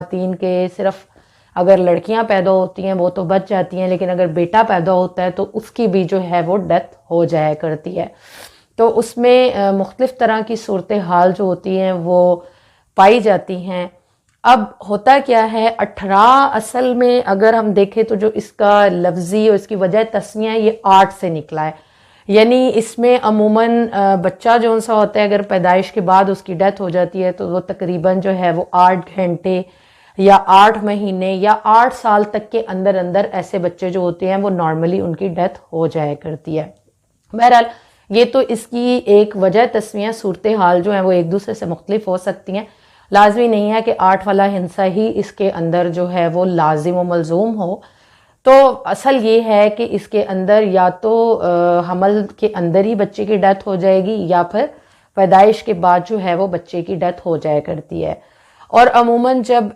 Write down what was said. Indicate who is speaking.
Speaker 1: तीन के सिर्फ अगर लड़कियां पैदा होती हैं वो तो बच जाती हैं, लेकिन अगर बेटा पैदा होता है तो उसकी भी जो है वो डेथ हो जाया करती है। तो उसमें मुख्तलिफ तरह की सूरत हाल जो होती हैं वो पाई जाती हैं। अब होता क्या है, 18 असल में अगर हम देखें तो जो इसका लफ्जी और इसकी वजह तस्मिया ये 8 से निकला है। यानी इसमें अमूमन बच्चा जो सा होता है अगर पैदाइश के बाद उसकी डेथ हो जाती है तो वो तकरीबन जो है वो 8 घंटे या 8 महीने या 8 साल तक के अंदर अंदर ऐसे बच्चे जो होते हैं वो नॉर्मली उनकी डेथ हो जाया करती है। बहरहाल ये तो इसकी एक वजह तस्मिया, सूरत हाल जो है वो एक दूसरे से मुख्तलिफ हो सकती हैं। लाजमी नहीं है कि 8 वाला हिस्सा ही इसके अंदर जो है वो लाजिम व मलजूम हो। तो असल ये है कि इसके अंदर या तो हमल के अंदर ही बच्चे की डेथ हो जाएगी या फिर पैदाइश के बाद जो है वो बच्चे की डेथ हो जाया करती है। और अमूमन जब